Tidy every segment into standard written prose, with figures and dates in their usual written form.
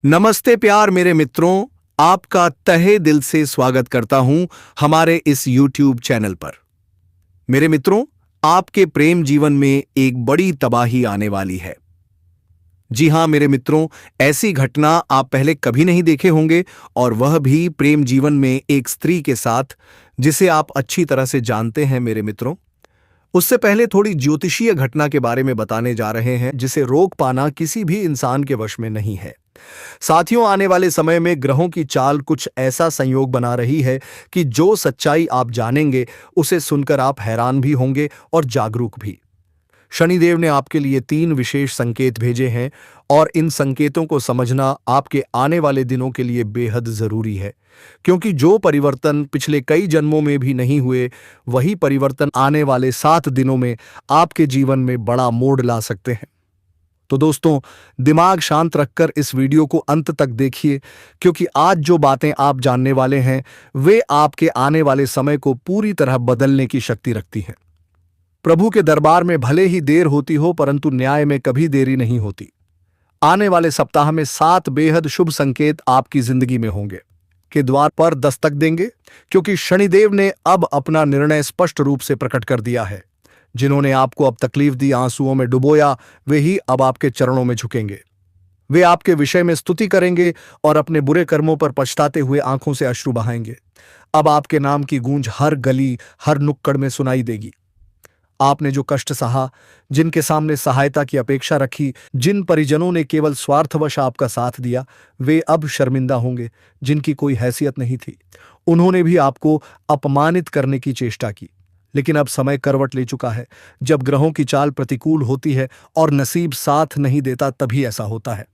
नमस्ते प्यार मेरे मित्रों, आपका तहे दिल से स्वागत करता हूं हमारे इस YouTube चैनल पर। मेरे मित्रों, आपके प्रेम जीवन में एक बड़ी तबाही आने वाली है। जी हां मेरे मित्रों, ऐसी घटना आप पहले कभी नहीं देखे होंगे और वह भी प्रेम जीवन में एक स्त्री के साथ जिसे आप अच्छी तरह से जानते हैं मेरे मित्रों। उससे पहले थोड़ी ज्योतिषीय घटना के बारे में बताने जा रहे हैं जिसे रोक पाना किसी भी इंसान के वश में नहीं है। साथियों, आने वाले समय में ग्रहों की चाल कुछ ऐसा संयोग बना रही है कि जो सच्चाई आप जानेंगे उसे सुनकर आप हैरान भी होंगे और जागरूक भी। शनिदेव ने आपके लिए 3 विशेष संकेत भेजे हैं और इन संकेतों को समझना आपके आने वाले दिनों के लिए बेहद जरूरी है, क्योंकि जो परिवर्तन पिछले कई जन्मों में भी नहीं हुए, वही परिवर्तन आने वाले 7 दिनों में आपके जीवन में बड़ा मोड़ ला सकते हैं। तो दोस्तों, दिमाग शांत रखकर इस वीडियो को अंत तक देखिए, क्योंकि आज जो बातें आप जानने वाले हैं वे आपके आने वाले समय को पूरी तरह बदलने की शक्ति रखती हैं। प्रभु के दरबार में भले ही देर होती हो, परंतु न्याय में कभी देरी नहीं होती। आने वाले सप्ताह में 7 बेहद शुभ संकेत आपकी जिंदगी में होंगे के द्वार पर दस्तक देंगे, क्योंकि शनिदेव ने अब अपना निर्णय स्पष्ट रूप से प्रकट कर दिया है। जिन्होंने आपको अब तकलीफ दी, आंसुओं में डुबोया, वे ही अब आपके चरणों में झुकेंगे। वे आपके विषय में स्तुति करेंगे और अपने बुरे कर्मों पर पछताते हुए आंखों से अश्रु बहाएंगे। अब आपके नाम की गूंज हर गली, हर नुक्कड़ में सुनाई देगी। आपने जो कष्ट सहा, जिनके सामने सहायता की अपेक्षा रखी, जिन परिजनों ने केवल स्वार्थवश आपका साथ दिया, वे अब शर्मिंदा होंगे। जिनकी कोई हैसियत नहीं थी, उन्होंने भी आपको अपमानित करने की चेष्टा की। लेकिन अब समय करवट ले चुका है। जब ग्रहों की चाल प्रतिकूल होती है और नसीब साथ नहीं देता, तभी ऐसा होता है।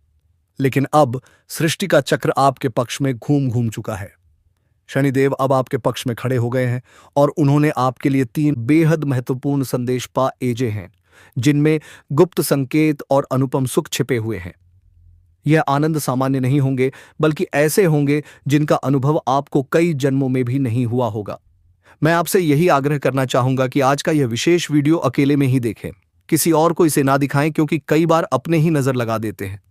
लेकिन अब सृष्टि का चक्र आपके पक्ष में घूम घूम चुका है। शनिदेव अब आपके पक्ष में खड़े हो गए हैं और उन्होंने आपके लिए 3 बेहद महत्वपूर्ण संदेश भेजे हैं, जिनमें गुप्त संकेत और अनुपम सुख छिपे हुए हैं। यह आनंद सामान्य नहीं होंगे, बल्कि ऐसे होंगे जिनका अनुभव आपको कई जन्मों में भी नहीं हुआ होगा। मैं आपसे यही आग्रह करना चाहूंगा कि आज का यह विशेष वीडियो अकेले में ही देखें, किसी और को इसे ना दिखाएं, क्योंकि कई बार अपने ही नजर लगा देते हैं।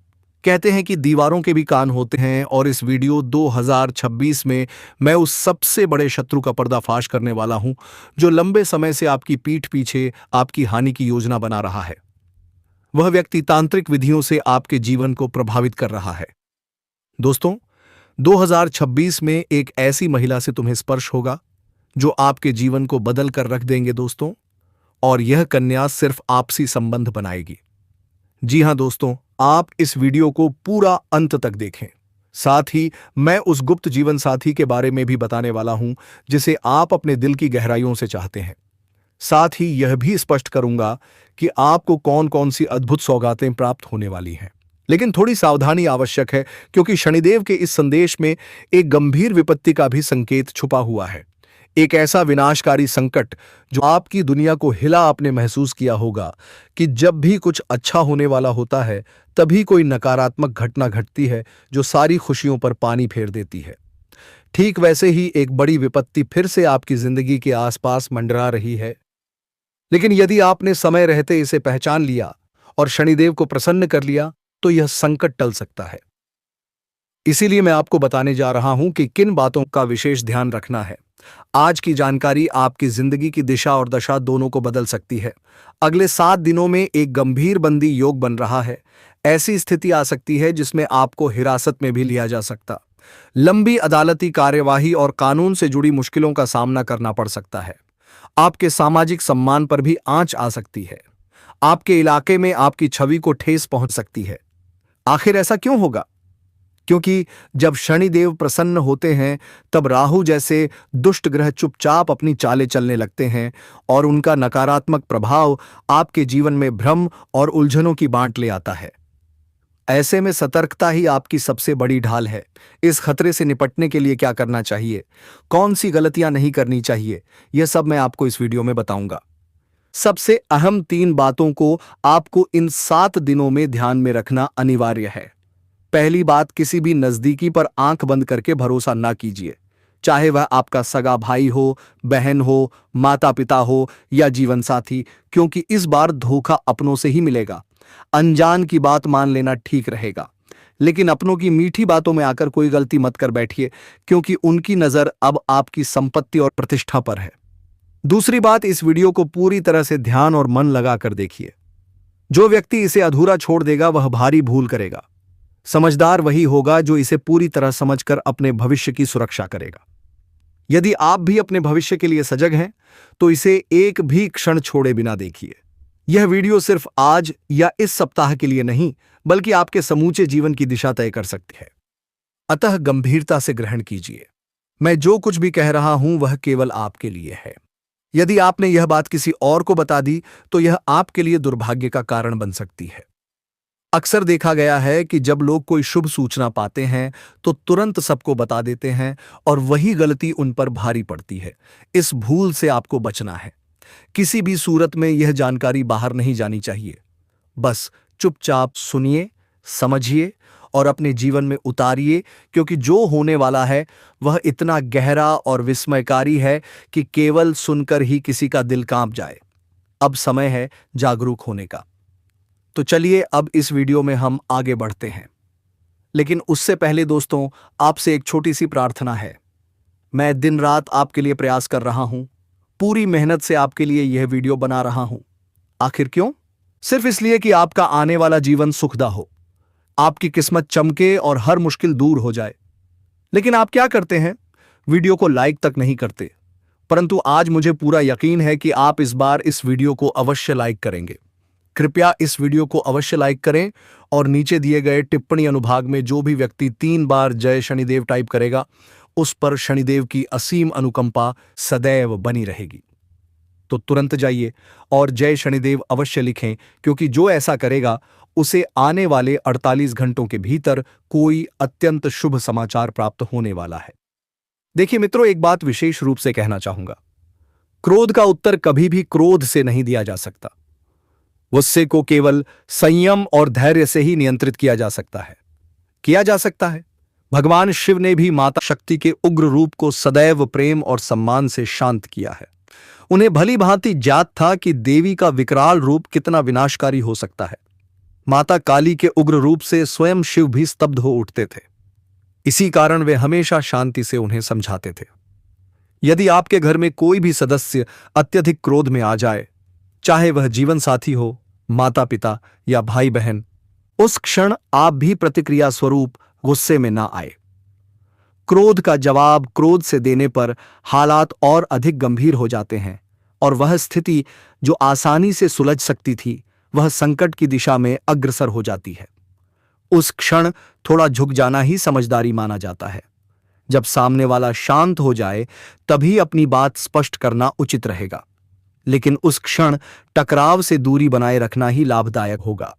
कहते हैं कि दीवारों के भी कान होते हैं, और इस वीडियो 2026 में मैं उस सबसे बड़े शत्रु का पर्दाफाश करने वाला हूं जो लंबे समय से आपकी पीठ पीछे आपकी हानि की योजना बना रहा है। वह व्यक्ति तांत्रिक विधियों से आपके जीवन को प्रभावित कर रहा है। दोस्तों, 2026 में एक ऐसी महिला से तुम्हें स्पर्श होगा जो आपके जीवन को बदल कर रख देंगे दोस्तों, और यह कन्या सिर्फ आपसी संबंध बनाएगी। जी हां दोस्तों, आप इस वीडियो को पूरा अंत तक देखें। साथ ही मैं उस गुप्त जीवन साथी के बारे में भी बताने वाला हूं जिसे आप अपने दिल की गहराइयों से चाहते हैं। साथ ही यह भी स्पष्ट करूंगा कि आपको कौन कौन सी अद्भुत सौगातें प्राप्त होने वाली हैं। लेकिन थोड़ी सावधानी आवश्यक है, क्योंकि शनिदेव के इस संदेश में एक गंभीर विपत्ति का भी संकेत छुपा हुआ है। एक ऐसा विनाशकारी संकट जो आपकी दुनिया को हिला आपने महसूस किया होगा कि जब भी कुछ अच्छा होने वाला होता है, तभी कोई नकारात्मक घटना घटती है जो सारी खुशियों पर पानी फेर देती है। ठीक वैसे ही एक बड़ी विपत्ति फिर से आपकी जिंदगी के आसपास मंडरा रही है। लेकिन यदि आपने समय रहते इसे पहचान लिया और शनिदेव को प्रसन्न कर लिया, तो यह संकट टल सकता है। इसीलिए मैं आपको बताने जा रहा हूं कि किन बातों का विशेष ध्यान रखना है। आज की जानकारी आपकी जिंदगी की दिशा और दशा दोनों को बदल सकती है। अगले 7 दिनों में एक गंभीर बंदी योग बन रहा है। ऐसी स्थिति आ सकती है जिसमें आपको हिरासत में भी लिया जा सकता, लंबी अदालती कार्यवाही और कानून से जुड़ी मुश्किलों का सामना करना पड़ सकता है। आपके सामाजिक सम्मान पर भी आंच आ सकती है। आपके इलाके में आपकी छवि को ठेस पहुंच सकती है। आखिर ऐसा क्यों होगा? क्योंकि जब शनिदेव प्रसन्न होते हैं, तब राहु जैसे दुष्ट ग्रह चुपचाप अपनी चालें चलने लगते हैं और उनका नकारात्मक प्रभाव आपके जीवन में भ्रम और उलझनों की बांट ले आता है। ऐसे में सतर्कता ही आपकी सबसे बड़ी ढाल है। इस खतरे से निपटने के लिए क्या करना चाहिए, कौन सी गलतियां नहीं करनी चाहिए, यह सब मैं आपको इस वीडियो में बताऊंगा। सबसे अहम 3 बातों को आपको इन 7 दिनों में ध्यान में रखना अनिवार्य है। पहली बात, किसी भी नजदीकी पर आंख बंद करके भरोसा ना कीजिए, चाहे वह आपका सगा भाई हो, बहन हो, माता पिता हो या जीवन साथी, क्योंकि इस बार धोखा अपनों से ही मिलेगा। अनजान की बात मान लेना ठीक रहेगा। लेकिन अपनों की मीठी बातों में आकर कोई गलती मत कर बैठिए, क्योंकि उनकी नजर अब आपकी संपत्ति और प्रतिष्ठा पर है। दूसरी बात, इस वीडियो को पूरी तरह से ध्यान और मन लगाकर देखिए। जो व्यक्ति इसे अधूरा छोड़ देगा वह भारी भूल करेगा। समझदार वही होगा जो इसे पूरी तरह समझकर अपने भविष्य की सुरक्षा करेगा। यदि आप भी अपने भविष्य के लिए सजग हैं तो इसे एक भी क्षण छोड़े बिना देखिए। यह वीडियो सिर्फ आज या इस सप्ताह के लिए नहीं, बल्कि आपके समूचे जीवन की दिशा तय कर सकती है। अतः गंभीरता से ग्रहण कीजिए। मैं जो कुछ भी कह रहा हूं वह केवल आपके लिए है। यदि आपने यह बात किसी और को बता दी तो यह आपके लिए दुर्भाग्य का कारण बन सकती है। अक्सर देखा गया है कि जब लोग कोई शुभ सूचना पाते हैं तो तुरंत सबको बता देते हैं और वही गलती उन पर भारी पड़ती है। इस भूल से आपको बचना है। किसी भी सूरत में यह जानकारी बाहर नहीं जानी चाहिए। बस चुपचाप सुनिए, समझिए और अपने जीवन में उतारिए, क्योंकि जो होने वाला है वह इतना गहरा और विस्मयकारी है कि केवल सुनकर ही किसी का दिल कांप जाए। अब समय है जागरूक होने का। तो चलिए अब इस वीडियो में हम आगे बढ़ते हैं। लेकिन उससे पहले दोस्तों, आपसे एक छोटी सी प्रार्थना है। मैं दिन रात आपके लिए प्रयास कर रहा हूं, पूरी मेहनत से आपके लिए यह वीडियो बना रहा हूं। आखिर क्यों? सिर्फ इसलिए कि आपका आने वाला जीवन सुखदा हो, आपकी किस्मत चमके और हर मुश्किल दूर हो जाए। लेकिन आप क्या करते हैं? वीडियो को लाइक तक नहीं करते। परंतु आज मुझे पूरा यकीन है कि आप इस बार इस वीडियो को अवश्य लाइक करेंगे। कृपया इस वीडियो को अवश्य लाइक करें और नीचे दिए गए टिप्पणी अनुभाग में जो भी व्यक्ति 3 बार जय शनिदेव टाइप करेगा उस पर शनिदेव की असीम अनुकंपा सदैव बनी रहेगी। तो तुरंत जाइए और जय शनिदेव अवश्य लिखें, क्योंकि जो ऐसा करेगा उसे आने वाले 48 घंटों के भीतर कोई अत्यंत शुभ समाचार प्राप्त होने वाला है। देखिए मित्रों, एक बात विशेष रूप से कहना चाहूंगा। क्रोध का उत्तर कभी भी क्रोध से नहीं दिया जा सकता। गुस्से को केवल संयम और धैर्य से ही नियंत्रित किया जा सकता है। भगवान शिव ने भी माता शक्ति के उग्र रूप को सदैव प्रेम और सम्मान से शांत किया है। उन्हें भली भांति ज्ञात था कि देवी का विकराल रूप कितना विनाशकारी हो सकता है। माता काली के उग्र रूप से स्वयं शिव भी स्तब्ध हो उठते थे। इसी कारण वे हमेशा शांति से उन्हें समझाते थे। यदि आपके घर में कोई भी सदस्य अत्यधिक क्रोध में आ जाए, चाहे वह जीवन साथी हो, माता पिता या भाई बहन, उस क्षण आप भी प्रतिक्रिया स्वरूप गुस्से में ना आए। क्रोध का जवाब क्रोध से देने पर हालात और अधिक गंभीर हो जाते हैं और वह स्थिति जो आसानी से सुलझ सकती थी वह संकट की दिशा में अग्रसर हो जाती है। उस क्षण थोड़ा झुक जाना ही समझदारी माना जाता है। जब सामने वाला शांत हो जाए तभी अपनी बात स्पष्ट करना उचित रहेगा, लेकिन उस क्षण टकराव से दूरी बनाए रखना ही लाभदायक होगा।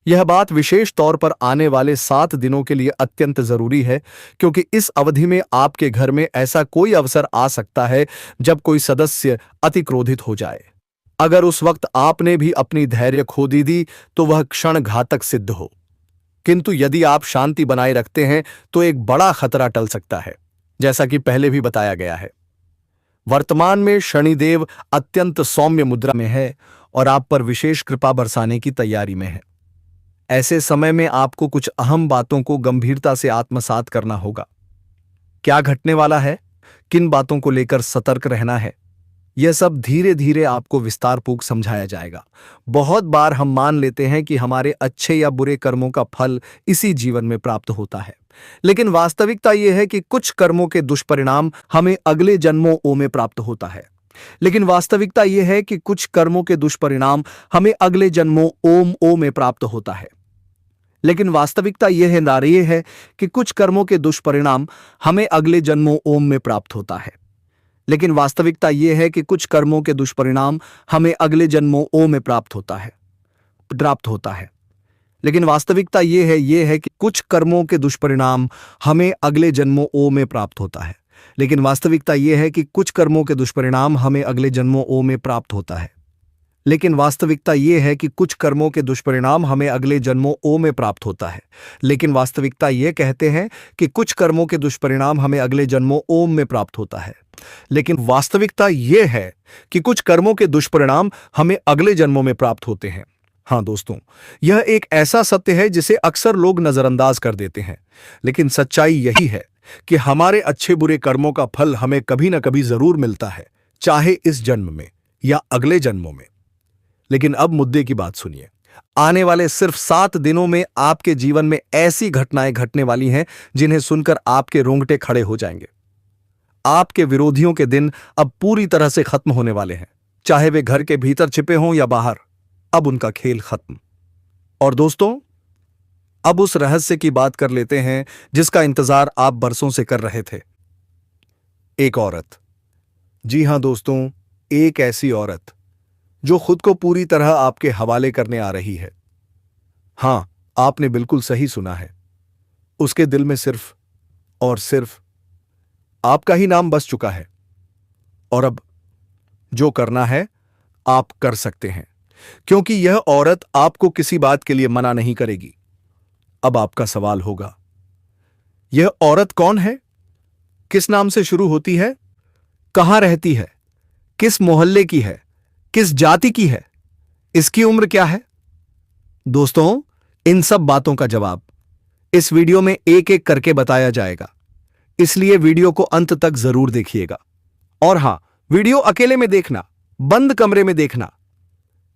यह बात विशेष तौर पर आने वाले 7 दिनों के लिए अत्यंत जरूरी है, क्योंकि इस अवधि में आपके घर में ऐसा कोई अवसर आ सकता है जब कोई सदस्य अति क्रोधित हो जाए। अगर उस वक्त आपने भी अपनी धैर्य खो दी तो वह क्षण घातक सिद्ध हो। किंतु यदि आप शांति बनाए रखते हैं तो एक बड़ा खतरा टल सकता है, जैसा कि पहले भी बताया गया है। वर्तमान में शनिदेव अत्यंत सौम्य मुद्रा में है और आप पर विशेष कृपा बरसाने की तैयारी में है। ऐसे समय में आपको कुछ अहम बातों को गंभीरता से आत्मसात करना होगा। क्या घटने वाला है, किन बातों को लेकर सतर्क रहना है, यह सब धीरे धीरे आपको विस्तारपूर्वक समझाया जाएगा। बहुत बार हम मान लेते हैं कि हमारे अच्छे या बुरे कर्मों का फल इसी जीवन में प्राप्त होता है, लेकिन वास्तविकता यह है कि कुछ कर्मों के दुष्परिणाम हमें अगले जन्मों में प्राप्त होता है। लेकिन वास्तविकता यह है कि कुछ कर्मों के दुष्परिणाम हमें अगले जन्मों में प्राप्त होता है। लेकिन वास्तविकता यह है कि कुछ कर्मों के दुष्परिणाम हमें अगले जन्मों में प्राप्त होता है। लेकिन वास्तविकता यह है कि कुछ कर्मों के दुष्परिणाम हमें अगले जन्मों में प्राप्त होता है। लेकिन वास्तविकता यह है कि कुछ कर्मों के दुष्परिणाम हमें अगले जन्मों में प्राप्त होता है। लेकिन वास्तविकता यह है कि कुछ कर्मों के दुष्परिणाम हमें अगले जन्मों में प्राप्त होता है। लेकिन वास्तविकता यह है कि कुछ कर्मों के दुष्परिणाम हमें अगले जन्मों में प्राप्त होता है। लेकिन वास्तविकता यह कहते हैं कि कुछ कर्मों के दुष्परिणाम हमें अगले जन्मों में प्राप्त होता है। लेकिन वास्तविकता यह है कि कुछ कर्मों के दुष्परिणाम हमें अगले जन्मों में प्राप्त होते हैं। हाँ दोस्तों, यह एक ऐसा सत्य है जिसे अक्सर लोग नजरअंदाज कर देते हैं, लेकिन सच्चाई यही है कि हमारे अच्छे बुरे कर्मों का फल हमें कभी ना कभी जरूर मिलता है, चाहे इस जन्म में या अगले जन्मों में। लेकिन अब मुद्दे की बात सुनिए। आने वाले सिर्फ 7 दिनों में आपके जीवन में ऐसी घटनाएं घटने वाली हैं जिन्हें सुनकर आपके रोंगटे खड़े हो जाएंगे। आपके विरोधियों के दिन अब पूरी तरह से खत्म होने वाले हैं, चाहे वे घर के भीतर छिपे हों या बाहर। अब उनका खेल खत्म। और दोस्तों, अब उस रहस्य की बात कर लेते हैं जिसका इंतजार आप बरसों से कर रहे थे। एक औरत। जी हां दोस्तों, एक ऐसी औरत जो खुद को पूरी तरह आपके हवाले करने आ रही है। हां, आपने बिल्कुल सही सुना है। उसके दिल में सिर्फ और सिर्फ आपका ही नाम बस चुका है। और अब जो करना है आप कर सकते हैं, क्योंकि यह औरत आपको किसी बात के लिए मना नहीं करेगी। अब आपका सवाल होगा, यह औरत कौन है? किस नाम से शुरू होती है? कहां रहती है? किस मोहल्ले की है? किस जाति की है? इसकी उम्र क्या है? दोस्तों, इन सब बातों का जवाब इस वीडियो में एक एक करके बताया जाएगा, इसलिए वीडियो को अंत तक जरूर देखिएगा। और हां, वीडियो अकेले में देखना, बंद कमरे में देखना,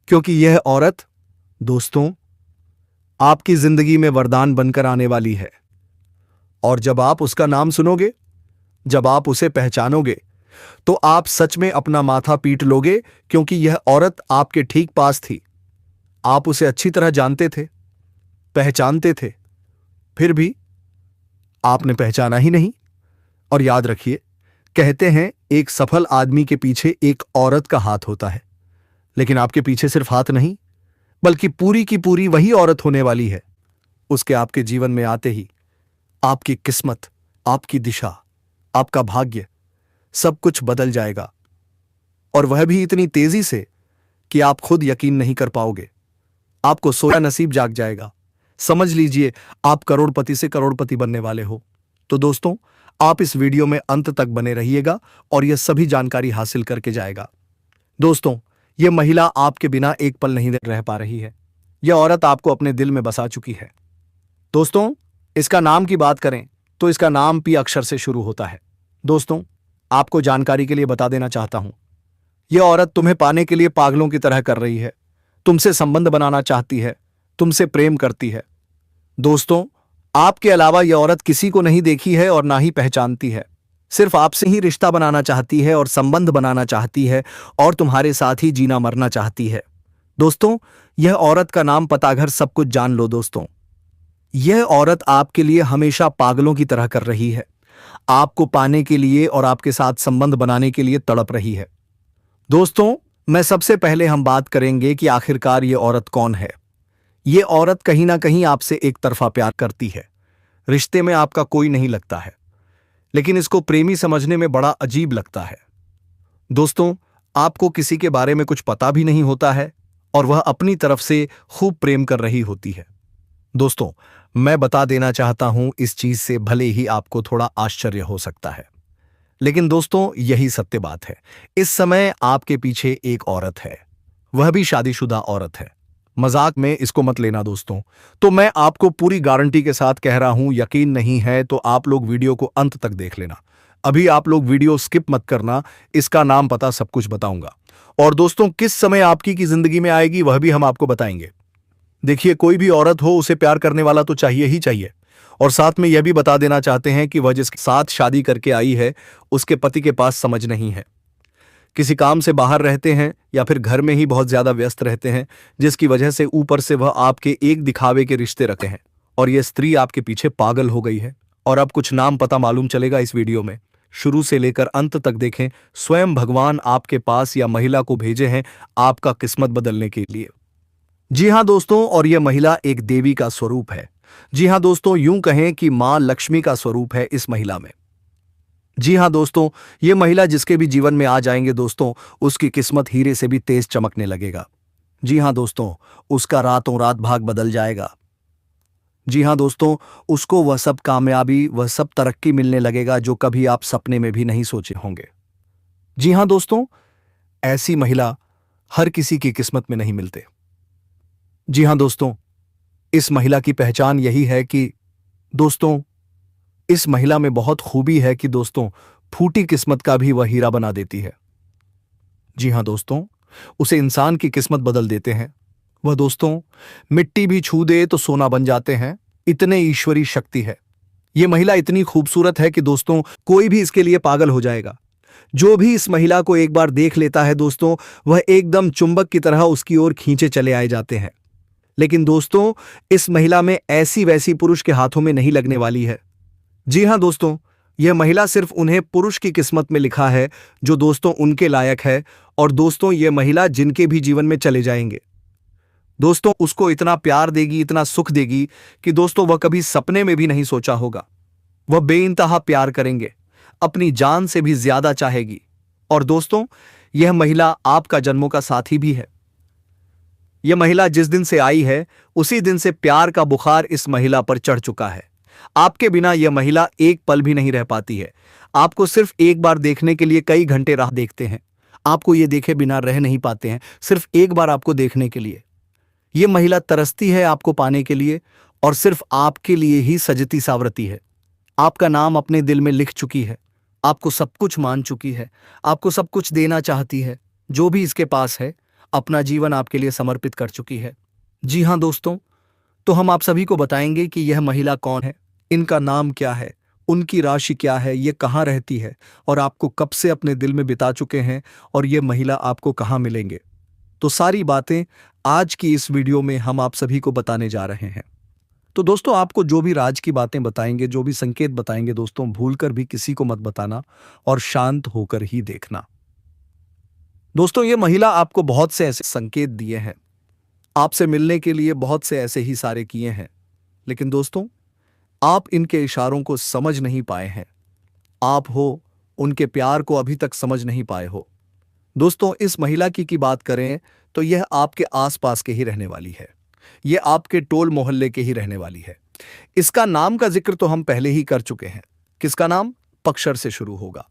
क्योंकि यह औरत दोस्तों आपकी जिंदगी में वरदान बनकर आने वाली है। और जब आप उसका नाम सुनोगे, जब आप उसे पहचानोगे, तो आप सच में अपना माथा पीट लोगे, क्योंकि यह औरत आपके ठीक पास थी। आप उसे अच्छी तरह जानते थे, पहचानते थे, फिर भी आपने पहचाना ही नहीं। और याद रखिए, कहते हैं एक सफल आदमी के पीछे एक औरत का हाथ होता है, लेकिन आपके पीछे सिर्फ हाथ नहीं, बल्कि पूरी की पूरी वही औरत होने वाली है। उसके आपके जीवन में आते ही आपकी किस्मत, आपकी दिशा, आपका भाग्य, सब कुछ बदल जाएगा। और वह भी इतनी तेजी से कि आप खुद यकीन नहीं कर पाओगे। आपको सोया नसीब जाग जाएगा। समझ लीजिए, आप करोड़पति से करोड़पति बनने वाले हो। तो दोस्तों, आप इस वीडियो में अंत तक बने रहिएगा और यह सभी जानकारी हासिल करके जाएगा। दोस्तों, यह महिला आपके बिना एक पल नहीं रह पा रही है। यह औरत आपको अपने दिल में बसा चुकी है। दोस्तों, इसका नाम की बात करें तो इसका नाम पी अक्षर से शुरू होता है। दोस्तों, आपको जानकारी के लिए बता देना चाहता हूं, यह औरत तुम्हें पाने के लिए पागलों की तरह कर रही है। तुमसे संबंध बनाना चाहती है, तुमसे प्रेम करती है। दोस्तों, आपके अलावा यह औरत किसी को नहीं देखी है और ना ही पहचानती है। सिर्फ आपसे ही रिश्ता बनाना चाहती है और संबंध बनाना चाहती है और तुम्हारे साथ ही जीना मरना चाहती है। दोस्तों, यह औरत का नाम, पता, घर, सब कुछ जान लो। दोस्तों, यह औरत आपके लिए हमेशा पागलों की तरह कर रही है। आपको पाने के लिए और आपके साथ संबंध बनाने के लिए तड़प रही है। दोस्तों, मैं सबसे पहले हम बात करेंगे कि आखिरकार ये औरत कौन है। ये औरत कहीं ना कहीं आपसे एक तरफा प्यार करती है। रिश्ते में आपका कोई नहीं लगता है, लेकिन इसको प्रेमी समझने में बड़ा अजीब लगता है। दोस्तों, आपको किसी के बारे में कुछ पता भी नहीं होता है और वह अपनी तरफ से खूब प्रेम कर रही होती है। दोस्तों, मैं बता देना चाहता हूं, इस चीज से भले ही आपको थोड़ा आश्चर्य हो सकता है, लेकिन दोस्तों यही सत्य बात है। इस समय आपके पीछे एक औरत है, वह भी शादीशुदा औरत है। मजाक में इसको मत लेना दोस्तों। तो मैं आपको पूरी गारंटी के साथ कह रहा हूं, यकीन नहीं है तो आप लोग वीडियो को अंत तक देख लेना। अभी आप लोग वीडियो स्किप मत करना, इसका नाम, पता, सब कुछ बताऊंगा। और दोस्तों, किस समय आपकी की जिंदगी में आएगी वह भी हम आपको बताएंगे। देखिए, कोई भी औरत हो, उसे प्यार करने वाला तो चाहिए ही चाहिए। और साथ में यह भी बता देना चाहते हैं कि वह जिसके साथ शादी करके आई है, उसके पति के पास समझ नहीं है। किसी काम से बाहर रहते हैं या फिर घर में ही बहुत ज्यादा व्यस्त रहते हैं, जिसकी वजह से ऊपर से वह आपके एक दिखावे के रिश्ते रखते हैं और यह स्त्री आपके पीछे पागल हो गई है। और अब कुछ नाम पता मालूम चलेगा इस वीडियो में, शुरू से लेकर अंत तक देखें। स्वयं भगवान आपके पास या महिला को भेजे हैं आपका किस्मत बदलने के लिए। जी हां दोस्तों, और यह महिला एक देवी का स्वरूप है। जी हां दोस्तों, यूं कहें कि मां लक्ष्मी का स्वरूप है इस महिला में। जी हां दोस्तों, यह महिला जिसके भी जीवन में आ जाएंगे दोस्तों, उसकी किस्मत हीरे से भी तेज चमकने लगेगा। जी हां दोस्तों, उसका रातों रात भाग बदल जाएगा। जी हां दोस्तों, उसको वह सब कामयाबी, वह सब तरक्की मिलने लगेगा जो कभी आप सपने में भी नहीं सोचे होंगे। जी हां दोस्तों, ऐसी महिला हर किसी की किस्मत में नहीं मिलते। जी हाँ दोस्तों, इस महिला की पहचान यही है कि दोस्तों, इस महिला में बहुत खूबी है कि दोस्तों, फूटी किस्मत का भी वह हीरा बना देती है। जी हाँ दोस्तों, उसे इंसान की किस्मत बदल देते हैं। वह दोस्तों, मिट्टी भी छू दे तो सोना बन जाते हैं, इतने ईश्वरी शक्ति है। ये महिला इतनी खूबसूरत है कि दोस्तों, कोई भी इसके लिए पागल हो जाएगा। जो भी इस महिला को एक बार देख लेता है दोस्तों, वह एकदम चुंबक की तरह उसकी ओर खींचे चले आए जाते हैं। लेकिन दोस्तों, इस महिला में ऐसी वैसी पुरुष के हाथों में नहीं लगने वाली है। जी हाँ दोस्तों, यह महिला सिर्फ उन्हें पुरुष की किस्मत में लिखा है जो दोस्तों उनके लायक है, और दोस्तों यह महिला जिनके भी जीवन में चले जाएंगे दोस्तों, उसको इतना प्यार देगी, इतना सुख देगी कि दोस्तों वह कभी सपने में भी नहीं सोचा होगा। वह बेइंतहा प्यार करेंगे, अपनी जान से भी ज्यादा चाहेगी। और दोस्तों, यह महिला आपका जन्मों का साथी भी है। यह महिला जिस दिन से आई है, उसी दिन से प्यार का बुखार इस महिला पर चढ़ चुका है। आपके बिना यह महिला एक पल भी नहीं रह पाती है। आपको सिर्फ एक बार देखने के लिए कई घंटे राह देखते हैं। आपको ये देखे बिना रह नहीं पाते हैं, सिर्फ एक बार आपको देखने के लिए। यह महिला तरसती है आपको पाने के लिए, और सिर्फ आपके लिए ही सजती सावरती है। आपका नाम अपने दिल में लिख चुकी है, आपको सब कुछ मान चुकी है, आपको सब कुछ देना चाहती है। जो भी इसके पास है, अपना जीवन आपके लिए समर्पित कर चुकी है। जी हाँ दोस्तों, तो हम आप सभी को बताएंगे कि यह महिला कौन है, इनका नाम क्या है, उनकी राशि क्या है, ये कहाँ रहती है, और आपको कब से अपने दिल में बिता चुके हैं, और ये महिला आपको कहाँ मिलेंगे। तो सारी बातें आज की इस वीडियो में हम आप सभी को बताने जा रहे हैं। तो दोस्तों, आपको जो भी राज की बातें बताएंगे, जो भी संकेत बताएंगे दोस्तों, भूलकर भी किसी को मत बताना और शांत होकर ही देखना। दोस्तों, ये महिला आपको बहुत से ऐसे संकेत दिए हैं, आपसे मिलने के लिए बहुत से ऐसे ही सारे किए हैं, लेकिन दोस्तों, आप इनके इशारों को समझ नहीं पाए हैं। आप हो उनके प्यार को अभी तक समझ नहीं पाए हो। दोस्तों, इस महिला की बात करें तो यह आपके आसपास के ही रहने वाली है। यह आपके टोल मोहल्ले के ही रहने वाली है। इसका नाम का जिक्र तो हम पहले ही कर चुके हैं। किसका नाम? पक्षर से शुरू होगा।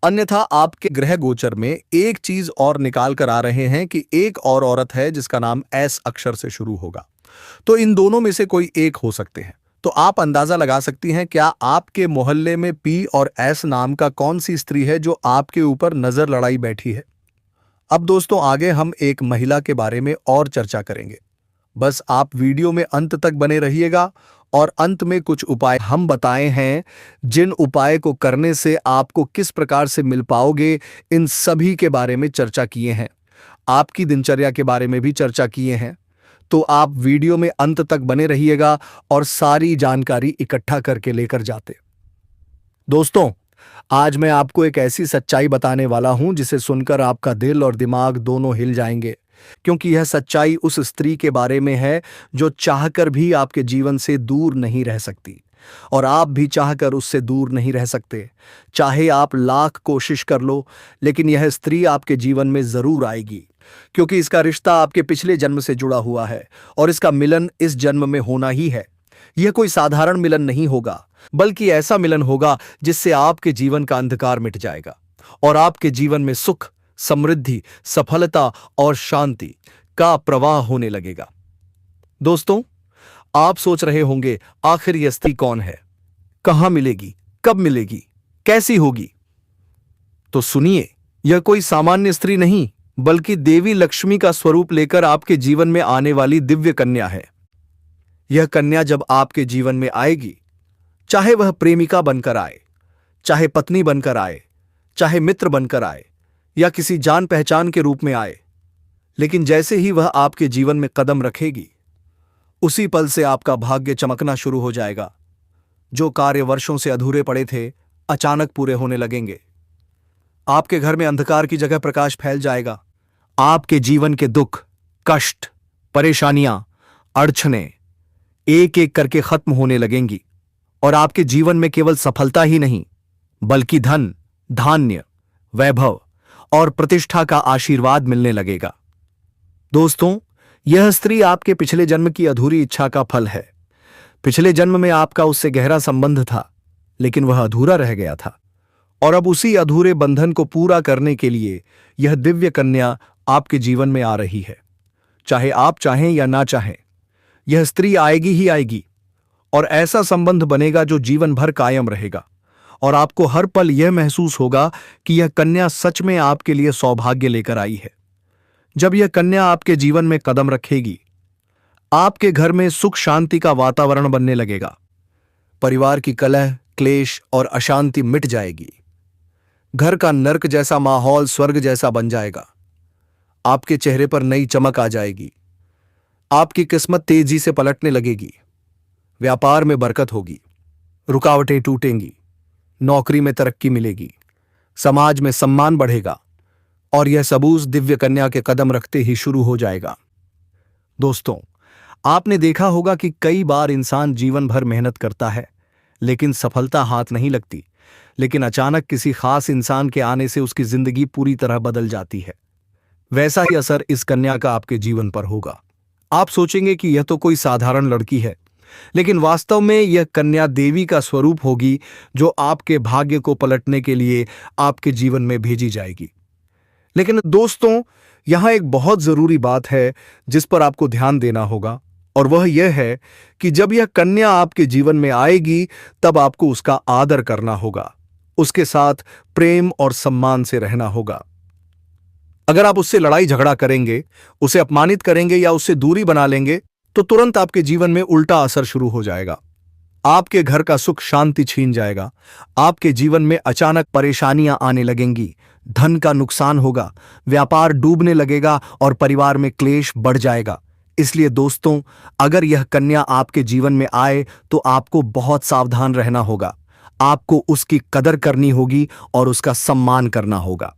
अन्यथा आपके ग्रह गोचर में एक चीज और निकाल कर आ रहे हैं कि एक और औरत है जिसका नाम एस अक्षर से शुरू होगा। तो इन दोनों में से कोई एक हो सकते हैं। तो आप अंदाजा लगा सकती हैं, क्या आपके मोहल्ले में पी और एस नाम का कौन सी स्त्री है जो आपके ऊपर नजर लड़ाई बैठी है। अब दोस्तों, आगे हम एक महिला के बारे में और चर्चा करेंगे। बस आप वीडियो में अंत तक बने रहिएगा, और अंत में कुछ उपाय हम बताए हैं, जिन उपाय को करने से आपको किस प्रकार से मिल पाओगे, इन सभी के बारे में चर्चा किए हैं। आपकी दिनचर्या के बारे में भी चर्चा किए हैं। तो आप वीडियो में अंत तक बने रहिएगा और सारी जानकारी इकट्ठा करके लेकर जाते। दोस्तों, आज मैं आपको एक ऐसी सच्चाई बताने वाला हूं जिसे सुनकर आपका दिल और दिमाग दोनों हिल जाएंगे, क्योंकि यह सच्चाई उस स्त्री के बारे में है जो चाहकर भी आपके जीवन से दूर नहीं रह सकती, और आप भी चाहकर उससे दूर नहीं रह सकते। चाहे आप लाख कोशिश कर लो, लेकिन यह स्त्री आपके जीवन में जरूर आएगी, क्योंकि इसका रिश्ता आपके पिछले जन्म से जुड़ा हुआ है, और इसका मिलन इस जन्म में होना ही है। यह कोई साधारण मिलन नहीं होगा, बल्कि ऐसा मिलन होगा जिससे आपके जीवन का अंधकार मिट जाएगा, और आपके जीवन में सुख, समृद्धि, सफलता और शांति का प्रवाह होने लगेगा। दोस्तों, आप सोच रहे होंगे, आखिर यह स्त्री कौन है, कहां मिलेगी, कब मिलेगी, कैसी होगी? तो सुनिए, यह कोई सामान्य स्त्री नहीं, बल्कि देवी लक्ष्मी का स्वरूप लेकर आपके जीवन में आने वाली दिव्य कन्या है। यह कन्या जब आपके जीवन में आएगी, चाहे वह प्रेमिका बनकर आए, चाहे पत्नी बनकर आए, चाहे मित्र बनकर आए, या किसी जान पहचान के रूप में आए, लेकिन जैसे ही वह आपके जीवन में कदम रखेगी, उसी पल से आपका भाग्य चमकना शुरू हो जाएगा। जो कार्य वर्षों से अधूरे पड़े थे, अचानक पूरे होने लगेंगे। आपके घर में अंधकार की जगह प्रकाश फैल जाएगा। आपके जीवन के दुख, कष्ट, परेशानियां, अड़चनें एक एक करके खत्म होने लगेंगी, और आपके जीवन में केवल सफलता ही नहीं, बल्कि धन, धान्य, वैभव और प्रतिष्ठा का आशीर्वाद मिलने लगेगा। दोस्तों, यह स्त्री आपके पिछले जन्म की अधूरी इच्छा का फल है। पिछले जन्म में आपका उससे गहरा संबंध था, लेकिन वह अधूरा रह गया था, और अब उसी अधूरे बंधन को पूरा करने के लिए यह दिव्य कन्या आपके जीवन में आ रही है। चाहे आप चाहें या ना चाहें, यह स्त्री आएगी ही आएगी। और ऐसा संबंध बनेगा जो जीवन भर कायम रहेगा। और आपको हर पल यह महसूस होगा कि यह कन्या सच में आपके लिए सौभाग्य लेकर आई है। जब यह कन्या आपके जीवन में कदम रखेगी, आपके घर में सुख शांति का वातावरण बनने लगेगा। परिवार की कलह, क्लेश और अशांति मिट जाएगी। घर का नर्क जैसा माहौल स्वर्ग जैसा बन जाएगा। आपके चेहरे पर नई चमक आ जाएगी। आपकी किस्मत तेजी से पलटने लगेगी। व्यापार में बरकत होगी, रुकावटें टूटेंगी, नौकरी में तरक्की मिलेगी, समाज में सम्मान बढ़ेगा और यह सबूत दिव्य कन्या के कदम रखते ही शुरू हो जाएगा। दोस्तों, आपने देखा होगा कि कई बार इंसान जीवन भर मेहनत करता है लेकिन सफलता हाथ नहीं लगती। लेकिन अचानक किसी खास इंसान के आने से उसकी जिंदगी पूरी तरह बदल जाती है। वैसा ही असर इस कन्या का आपके जीवन पर होगा। आप सोचेंगे कि यह तो कोई साधारण लड़की है, लेकिन वास्तव में यह कन्या देवी का स्वरूप होगी जो आपके भाग्य को पलटने के लिए आपके जीवन में भेजी जाएगी। लेकिन दोस्तों, यहां एक बहुत जरूरी बात है जिस पर आपको ध्यान देना होगा, और वह यह है कि जब यह कन्या आपके जीवन में आएगी तब आपको उसका आदर करना होगा, उसके साथ प्रेम और सम्मान से रहना होगा। अगर आप उससे लड़ाई झगड़ा करेंगे, उसे अपमानित करेंगे या उससे दूरी बना लेंगे तो तुरंत आपके जीवन में उल्टा असर शुरू हो जाएगा। आपके घर का सुख शांति छीन जाएगा। आपके जीवन में अचानक परेशानियां आने लगेंगी, धन का नुकसान होगा, व्यापार डूबने लगेगा और परिवार में क्लेश बढ़ जाएगा। इसलिए दोस्तों, अगर यह कन्या आपके जीवन में आए तो आपको बहुत सावधान रहना होगा। आपको उसकी कदर करनी होगी और उसका सम्मान करना होगा।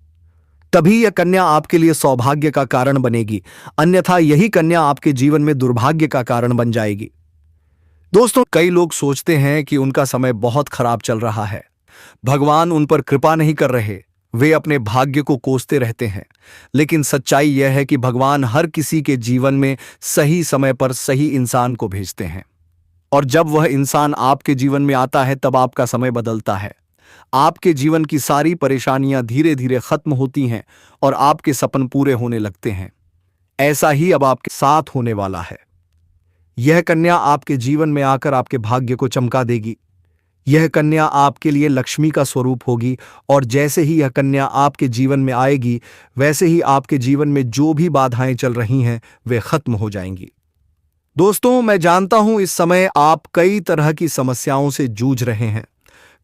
तभी यह कन्या आपके लिए सौभाग्य का कारण बनेगी, अन्यथा यही कन्या आपके जीवन में दुर्भाग्य का कारण बन जाएगी। दोस्तों, कई लोग सोचते हैं कि उनका समय बहुत खराब चल रहा है, भगवान उन पर कृपा नहीं कर रहे, वे अपने भाग्य को कोसते रहते हैं। लेकिन सच्चाई यह है कि भगवान हर किसी के जीवन में सही समय पर सही इंसान को भेजते हैं, और जब वह इंसान आपके जीवन में आता है तब आपका समय बदलता है। आपके जीवन की सारी परेशानियां धीरे धीरे खत्म होती हैं और आपके सपने पूरे होने लगते हैं। ऐसा ही अब आपके साथ होने वाला है। यह कन्या आपके जीवन में आकर आपके भाग्य को चमका देगी। यह कन्या आपके लिए लक्ष्मी का स्वरूप होगी, और जैसे ही यह कन्या आपके जीवन में आएगी वैसे ही आपके जीवन में जो भी बाधाएं चल रही हैं वे खत्म हो जाएंगी। दोस्तों, मैं जानता हूं इस समय आप कई तरह की समस्याओं से जूझ रहे हैं।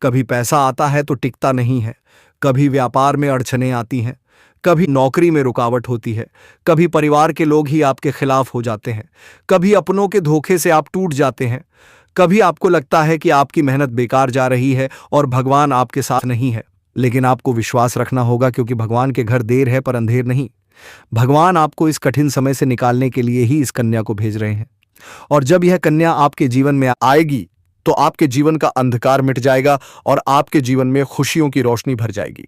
कभी पैसा आता है तो टिकता नहीं है, कभी व्यापार में अड़चनें आती हैं, कभी नौकरी में रुकावट होती है, कभी परिवार के लोग ही आपके खिलाफ हो जाते हैं, कभी अपनों के धोखे से आप टूट जाते हैं, कभी आपको लगता है कि आपकी मेहनत बेकार जा रही है और भगवान आपके साथ नहीं है। लेकिन आपको विश्वास रखना होगा, क्योंकि भगवान के घर देर है पर अंधेर नहीं। भगवान आपको इस कठिन समय से निकालने के लिए ही इस कन्या को भेज रहे हैं। और जब यह कन्या आपके जीवन में आएगी तो आपके जीवन का अंधकार मिट जाएगा और आपके जीवन में खुशियों की रोशनी भर जाएगी।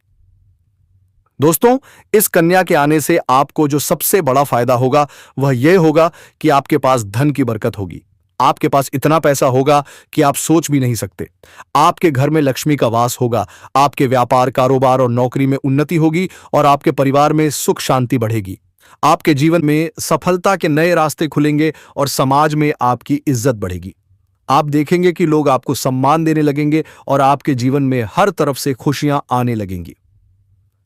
दोस्तों, इस कन्या के आने से आपको जो सबसे बड़ा फायदा होगा वह यह होगा कि आपके पास धन की बरकत होगी। आपके पास इतना पैसा होगा कि आप सोच भी नहीं सकते। आपके घर में लक्ष्मी का वास होगा, आपके व्यापार, कारोबार और नौकरी में उन्नति होगी और आपके परिवार में सुख शांति बढ़ेगी। आपके जीवन में सफलता के नए रास्ते खुलेंगे और समाज में आपकी इज्जत बढ़ेगी। आप देखेंगे कि लोग आपको सम्मान देने लगेंगे और आपके जीवन में हर तरफ से खुशियां आने लगेंगी।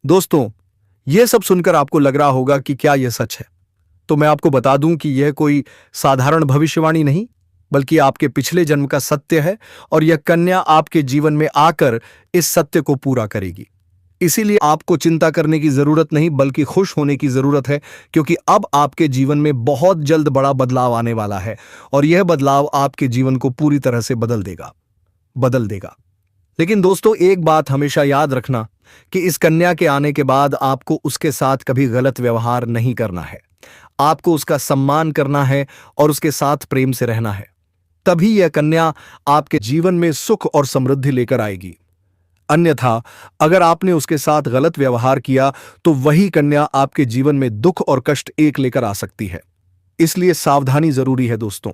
दोस्तों, यह सब सुनकर आपको लग रहा होगा कि क्या यह सच है? तो मैं आपको बता दूं कि यह कोई साधारण भविष्यवाणी नहीं, बल्कि आपके पिछले जन्म का सत्य है, और यह कन्या आपके जीवन में आकर इस सत्य को पूरा करेगी। इसीलिए आपको चिंता करने की जरूरत नहीं, बल्कि खुश होने की जरूरत है, क्योंकि अब आपके जीवन में बहुत जल्द बड़ा बदलाव आने वाला है, और यह बदलाव आपके जीवन को पूरी तरह से बदल देगा। लेकिन दोस्तों, एक बात हमेशा याद रखना कि इस कन्या के आने के बाद आपको उसके साथ कभी गलत व्यवहार नहीं करना है। आपको उसका सम्मान करना है और उसके साथ प्रेम से रहना है। तभी यह कन्या आपके जीवन में सुख और समृद्धि लेकर आएगी। अन्यथा अगर आपने उसके साथ गलत व्यवहार किया तो वही कन्या आपके जीवन में दुख और कष्ट एक लेकर आ सकती है। इसलिए सावधानी जरूरी है। दोस्तों,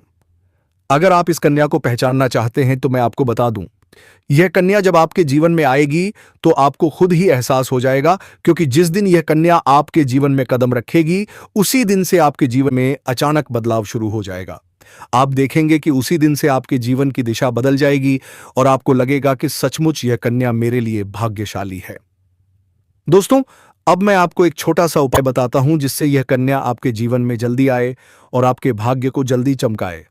अगर आप इस कन्या को पहचानना चाहते हैं तो मैं आपको बता दूं यह कन्या जब आपके जीवन में आएगी तो आपको खुद ही एहसास हो जाएगा, क्योंकि जिस दिन यह कन्या आपके जीवन में कदम रखेगी उसी दिन से आपके जीवन में अचानक बदलाव शुरू हो जाएगा। आप देखेंगे कि उसी दिन से आपके जीवन की दिशा बदल जाएगी और आपको लगेगा कि सचमुच यह कन्या मेरे लिए भाग्यशाली है। दोस्तों, अब मैं आपको एक छोटा सा उपाय बताता हूं जिससे यह कन्या आपके जीवन में जल्दी आए और आपके भाग्य को जल्दी चमकाए।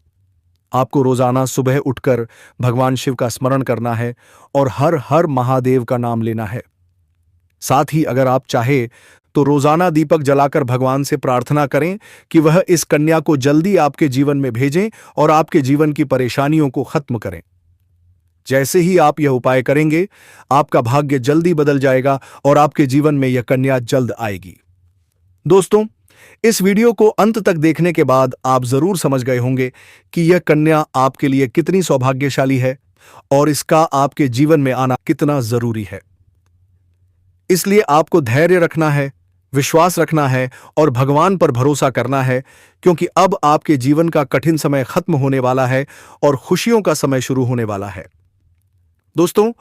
आपको रोजाना सुबह उठकर भगवान शिव का स्मरण करना है और हर हर महादेव का नाम लेना है। साथ ही अगर आप चाहे तो रोजाना दीपक जलाकर भगवान से प्रार्थना करें कि वह इस कन्या को जल्दी आपके जीवन में भेजें और आपके जीवन की परेशानियों को खत्म करें। जैसे ही आप यह उपाय करेंगे, आपका भाग्य जल्दी बदल जाएगा और आपके जीवन में यह कन्या जल्द आएगी। दोस्तों, इस वीडियो को अंत तक देखने के बाद आप जरूर समझ गए होंगे कि यह कन्या आपके लिए कितनी सौभाग्यशाली है और इसका आपके जीवन में आना कितना जरूरी है। इसलिए आपको धैर्य रखना है, विश्वास रखना है और भगवान पर भरोसा करना है, क्योंकि अब आपके जीवन का कठिन समय खत्म होने वाला है और खुशियों का समय शुरू होने वाला है। दोस्तों,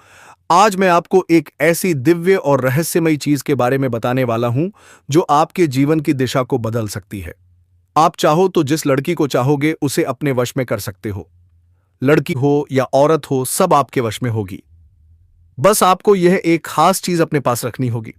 आज मैं आपको एक ऐसी दिव्य और रहस्यमयी चीज के बारे में बताने वाला हूं जो आपके जीवन की दिशा को बदल सकती है। आप चाहो तो जिस लड़की को चाहोगे उसे अपने वश में कर सकते हो। लड़की हो या औरत हो, सब आपके वश में होगी। बस आपको यह एक खास चीज अपने पास रखनी होगी।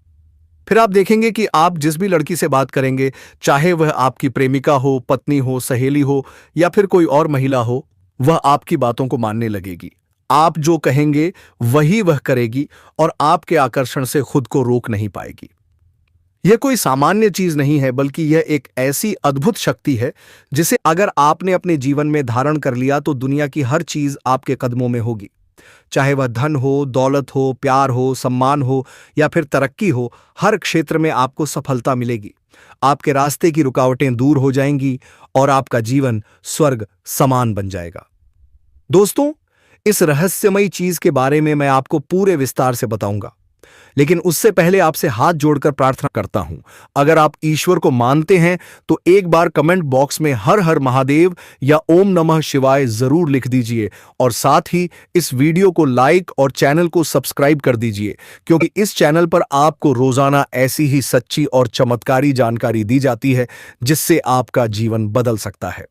फिर आप देखेंगे कि आप जिस भी लड़की से बात करेंगे, चाहे वह आपकी प्रेमिका हो, पत्नी हो, सहेली हो या फिर कोई और महिला हो, वह आपकी बातों को मानने लगेगी। आप जो कहेंगे वही वह करेगी और आपके आकर्षण से खुद को रोक नहीं पाएगी। यह कोई सामान्य चीज नहीं है, बल्कि यह एक ऐसी अद्भुत शक्ति है जिसे अगर आपने अपने जीवन में धारण कर लिया तो दुनिया की हर चीज आपके कदमों में होगी। चाहे वह धन हो, दौलत हो, प्यार हो, सम्मान हो या फिर तरक्की हो, हर क्षेत्र में आपको सफलता मिलेगी। आपके रास्ते की रुकावटें दूर हो जाएंगी और आपका जीवन स्वर्ग समान बन जाएगा। दोस्तों, इस रहस्यमयी चीज के बारे में मैं आपको पूरे विस्तार से बताऊंगा, लेकिन उससे पहले आपसे हाथ जोड़कर प्रार्थना करता हूं। अगर आप ईश्वर को मानते हैं तो एक बार कमेंट बॉक्स में हर हर महादेव या ओम नमः शिवाय जरूर लिख दीजिए और साथ ही इस वीडियो को लाइक और चैनल को सब्सक्राइब कर दीजिए, क्योंकि इस चैनल पर आपको रोजाना ऐसी ही सच्ची और चमत्कारी जानकारी दी जाती है जिससे आपका जीवन बदल सकता है।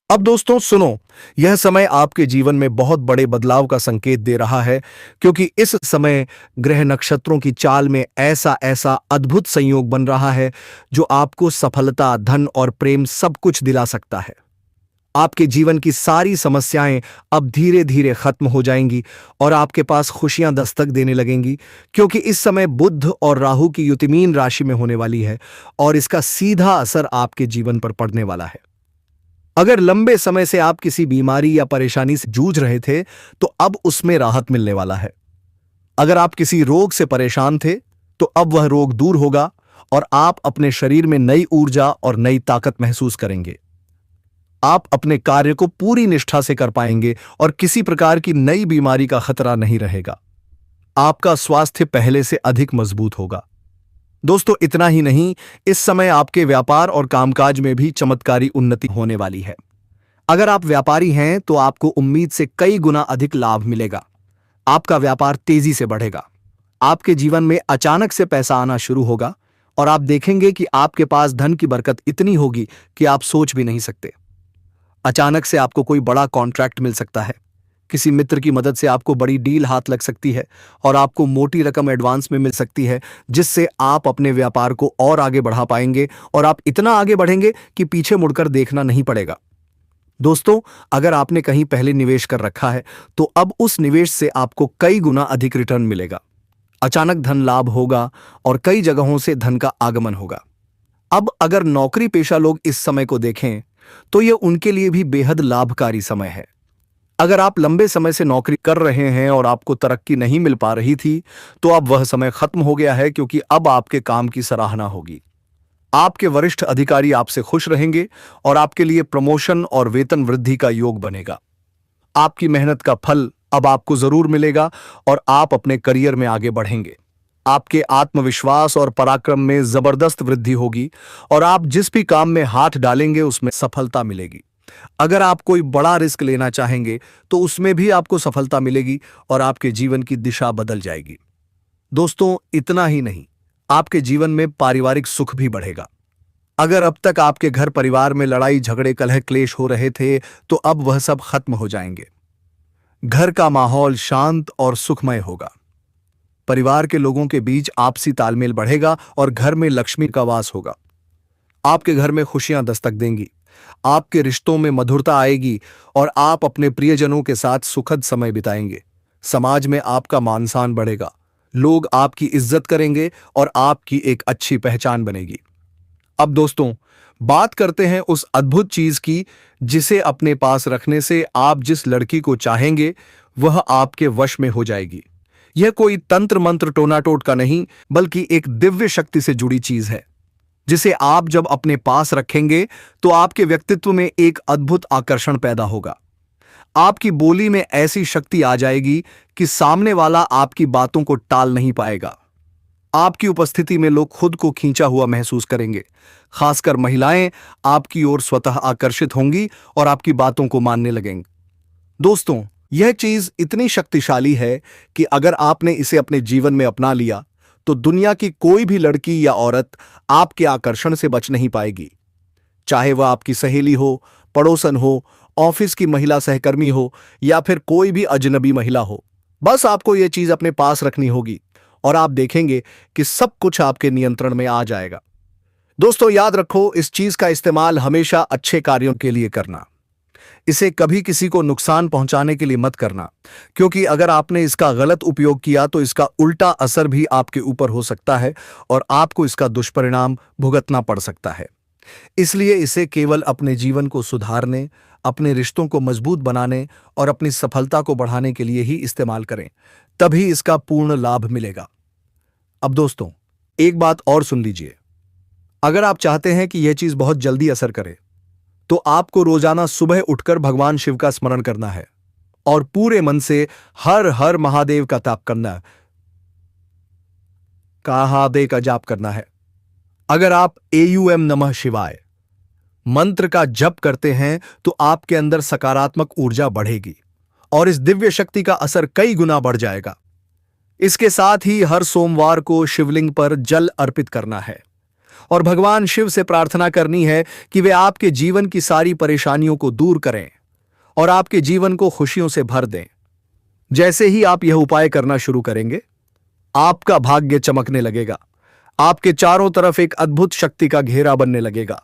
अब दोस्तों सुनो, यह समय आपके जीवन में बहुत बड़े बदलाव का संकेत दे रहा है, क्योंकि इस समय ग्रह नक्षत्रों की चाल में ऐसा ऐसा अद्भुत संयोग बन रहा है जो आपको सफलता, धन और प्रेम सब कुछ दिला सकता है। आपके जीवन की सारी समस्याएं अब धीरे धीरे खत्म हो जाएंगी और आपके पास खुशियां दस्तक देने लगेंगी, क्योंकि इस समय बुध और राहु की युति मीन राशि में होने वाली है और इसका सीधा असर आपके जीवन पर पड़ने वाला है। अगर लंबे समय से आप किसी बीमारी या परेशानी से जूझ रहे थे तो अब उसमें राहत मिलने वाला है। अगर आप किसी रोग से परेशान थे तो अब वह रोग दूर होगा और आप अपने शरीर में नई ऊर्जा और नई ताकत महसूस करेंगे। आप अपने कार्य को पूरी निष्ठा से कर पाएंगे और किसी प्रकार की नई बीमारी का खतरा नहीं रहेगा। आपका स्वास्थ्य पहले से अधिक मजबूत होगा। दोस्तों, इतना ही नहीं, इस समय आपके व्यापार और कामकाज में भी चमत्कारी उन्नति होने वाली है। अगर आप व्यापारी हैं तो आपको उम्मीद से कई गुना अधिक लाभ मिलेगा। आपका व्यापार तेजी से बढ़ेगा। आपके जीवन में अचानक से पैसा आना शुरू होगा और आप देखेंगे कि आपके पास धन की बरकत इतनी होगी कि आप सोच भी नहीं सकते। अचानक से आपको कोई बड़ा कॉन्ट्रैक्ट मिल सकता है। किसी मित्र की मदद से आपको बड़ी डील हाथ लग सकती है और आपको मोटी रकम एडवांस में मिल सकती है, जिससे आप अपने व्यापार को और आगे बढ़ा पाएंगे और आप इतना आगे बढ़ेंगे कि पीछे मुड़कर देखना नहीं पड़ेगा। दोस्तों, अगर आपने कहीं पहले निवेश कर रखा है तो अब उस निवेश से आपको कई गुना अधिक रिटर्न मिलेगा। अचानक धन लाभ होगा और कई जगहों से धन का आगमन होगा। अब अगर नौकरी पेशा लोग इस समय को देखें तो यह उनके लिए भी बेहद लाभकारी समय है। अगर आप लंबे समय से नौकरी कर रहे हैं और आपको तरक्की नहीं मिल पा रही थी तो अब वह समय खत्म हो गया है, क्योंकि अब आपके काम की सराहना होगी। आपके वरिष्ठ अधिकारी आपसे खुश रहेंगे और आपके लिए प्रमोशन और वेतन वृद्धि का योग बनेगा। आपकी मेहनत का फल अब आपको जरूर मिलेगा और आप अपने करियर में आगे बढ़ेंगे। आपके आत्मविश्वास और पराक्रम में जबरदस्त वृद्धि होगी और आप जिस भी काम में हाथ डालेंगे उसमें सफलता मिलेगी। अगर आप कोई बड़ा रिस्क लेना चाहेंगे तो उसमें भी आपको सफलता मिलेगी और आपके जीवन की दिशा बदल जाएगी। दोस्तों, इतना ही नहीं, आपके जीवन में पारिवारिक सुख भी बढ़ेगा। अगर अब तक आपके घर परिवार में लड़ाई झगड़े कलह क्लेश हो रहे थे तो अब वह सब खत्म हो जाएंगे। घर का माहौल शांत और सुखमय होगा। परिवार के लोगों के बीच आपसी तालमेल बढ़ेगा और घर में लक्ष्मी का वास होगा। आपके घर में खुशियां दस्तक देंगी, आपके रिश्तों में मधुरता आएगी और आप अपने प्रियजनों के साथ सुखद समय बिताएंगे। समाज में आपका मान सम्मान बढ़ेगा, लोग आपकी इज्जत करेंगे और आपकी एक अच्छी पहचान बनेगी। अब दोस्तों, बात करते हैं उस अद्भुत चीज की जिसे अपने पास रखने से आप जिस लड़की को चाहेंगे वह आपके वश में हो जाएगी। यह कोई तंत्र मंत्र टोना टोटका नहीं, बल्कि एक दिव्य शक्ति से जुड़ी चीज है जिसे आप जब अपने पास रखेंगे तो आपके व्यक्तित्व में एक अद्भुत आकर्षण पैदा होगा। आपकी बोली में ऐसी शक्ति आ जाएगी कि सामने वाला आपकी बातों को टाल नहीं पाएगा। आपकी उपस्थिति में लोग खुद को खींचा हुआ महसूस करेंगे। खासकर महिलाएं आपकी ओर स्वतः आकर्षित होंगी और आपकी बातों को मानने लगेंगी। दोस्तों, यह चीज इतनी शक्तिशाली है कि अगर आपने इसे अपने जीवन में अपना लिया तो दुनिया की कोई भी लड़की या औरत आपके आकर्षण से बच नहीं पाएगी। चाहे वह आपकी सहेली हो, पड़ोसन हो, ऑफिस की महिला सहकर्मी हो या फिर कोई भी अजनबी महिला हो, बस आपको यह चीज अपने पास रखनी होगी और आप देखेंगे कि सब कुछ आपके नियंत्रण में आ जाएगा। दोस्तों, याद रखो, इस चीज का इस्तेमाल हमेशा अच्छे कार्यों के लिए करना। इसे कभी किसी को नुकसान पहुंचाने के लिए मत करना, क्योंकि अगर आपने इसका गलत उपयोग किया तो इसका उल्टा असर भी आपके ऊपर हो सकता है और आपको इसका दुष्परिणाम भुगतना पड़ सकता है। इसलिए इसे केवल अपने जीवन को सुधारने, अपने रिश्तों को मजबूत बनाने और अपनी सफलता को बढ़ाने के लिए ही इस्तेमाल करें, तभी इसका पूर्ण लाभ मिलेगा। अब दोस्तों, एक बात और सुन लीजिए। अगर आप चाहते हैं कि यह चीज बहुत जल्दी असर करे तो आपको रोजाना सुबह उठकर भगवान शिव का स्मरण करना है और पूरे मन से हर हर महादेव का ताप करना, महादेव का जाप करना है। अगर आप एयूएम नमः शिवाय मंत्र का जप करते हैं तो आपके अंदर सकारात्मक ऊर्जा बढ़ेगी और इस दिव्य शक्ति का असर कई गुना बढ़ जाएगा। इसके साथ ही हर सोमवार को शिवलिंग पर जल अर्पित करना है और भगवान शिव से प्रार्थना करनी है कि वे आपके जीवन की सारी परेशानियों को दूर करें और आपके जीवन को खुशियों से भर दें। जैसे ही आप यह उपाय करना शुरू करेंगे, आपका भाग्य चमकने लगेगा। आपके चारों तरफ एक अद्भुत शक्ति का घेरा बनने लगेगा।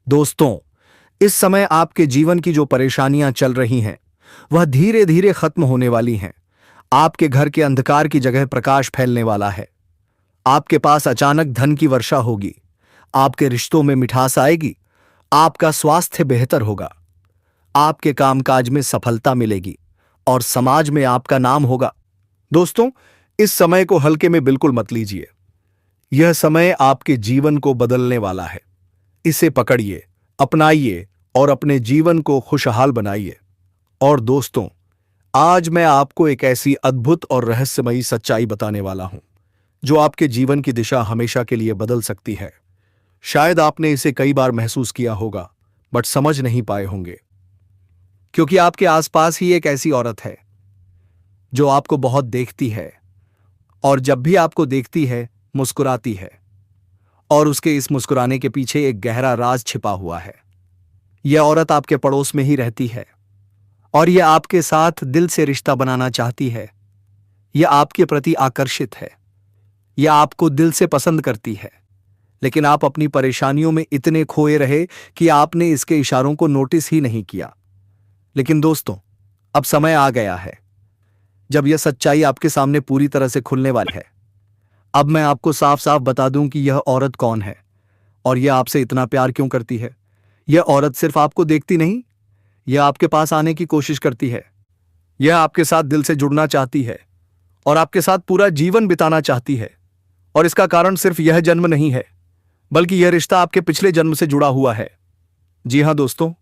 दोस्तों, इस समय आपके जीवन की जो परेशानियां चल रही हैं वह धीरे धीरे खत्म होने वाली हैं। आपके घर के अंधकार की जगह प्रकाश फैलने वाला है। आपके पास अचानक धन की वर्षा होगी, आपके रिश्तों में मिठास आएगी, आपका स्वास्थ्य बेहतर होगा, आपके कामकाज में सफलता मिलेगी और समाज में आपका नाम होगा। दोस्तों, इस समय को हल्के में बिल्कुल मत लीजिए। यह समय आपके जीवन को बदलने वाला है। इसे पकड़िए, अपनाइए और अपने जीवन को खुशहाल बनाइए। और दोस्तों, आज मैं आपको एक ऐसी अद्भुत और रहस्यमयी सच्चाई बताने वाला हूं जो आपके जीवन की दिशा हमेशा के लिए बदल सकती है। शायद आपने इसे कई बार महसूस किया होगा, बट समझ नहीं पाए होंगे, क्योंकि आपके आसपास ही एक ऐसी औरत है जो आपको बहुत देखती है और जब भी आपको देखती है मुस्कुराती है और उसके इस मुस्कुराने के पीछे एक गहरा राज छिपा हुआ है। यह औरत आपके पड़ोस में ही रहती है और यह आपके साथ दिल से रिश्ता बनाना चाहती है। यह आपके प्रति आकर्षित है, यह आपको दिल से पसंद करती है, लेकिन आप अपनी परेशानियों में इतने खोए रहे कि आपने इसके इशारों को नोटिस ही नहीं किया। लेकिन दोस्तों, अब समय आ गया है जब यह सच्चाई आपके सामने पूरी तरह से खुलने वाली है। अब मैं आपको साफ साफ बता दूं कि यह औरत कौन है और यह आपसे इतना प्यार क्यों करती है। यह औरत सिर्फ आपको देखती नहीं, यह आपके पास आने की कोशिश करती है। यह आपके साथ दिल से जुड़ना चाहती है और आपके साथ पूरा जीवन बिताना चाहती है। और इसका कारण सिर्फ यह जन्म नहीं है, बल्कि यह रिश्ता आपके पिछले जन्म से जुड़ा हुआ है। जी हां दोस्तों,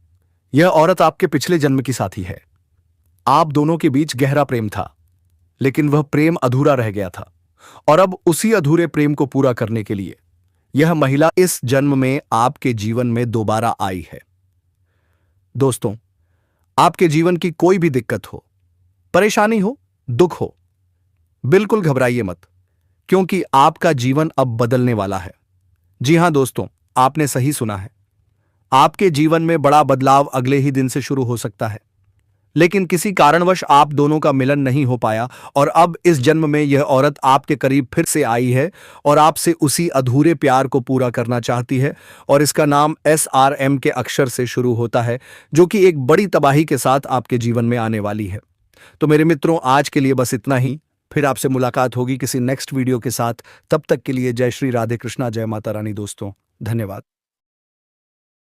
यह औरत आपके पिछले जन्म की साथी है। आप दोनों के बीच गहरा प्रेम था, लेकिन वह प्रेम अधूरा रह गया था और अब उसी अधूरे प्रेम को पूरा करने के लिए यह महिला इस जन्म में आपके जीवन में दोबारा आई है। दोस्तों, आपके जीवन की कोई भी दिक्कत हो, परेशानी हो, दुख हो, बिल्कुल घबराइए मत, क्योंकि आपका जीवन अब बदलने वाला है। जी हां दोस्तों, आपने सही सुना है। आपके जीवन में बड़ा बदलाव अगले ही दिन से शुरू हो सकता है। लेकिन किसी कारणवश आप दोनों का मिलन नहीं हो पाया और अब इस जन्म में यह औरत आपके करीब फिर से आई है और आपसे उसी अधूरे प्यार को पूरा करना चाहती है, और इसका नाम SRM के अक्षर से शुरू होता है, जो कि एक बड़ी तबाही के साथ आपके जीवन में आने वाली है। तो मेरे मित्रों, आज के लिए बस इतना ही। फिर आपसे मुलाकात होगी किसी नेक्स्ट वीडियो के साथ। तब तक के लिए जय श्री राधे कृष्णा, जय माता रानी दोस्तों। धन्यवाद।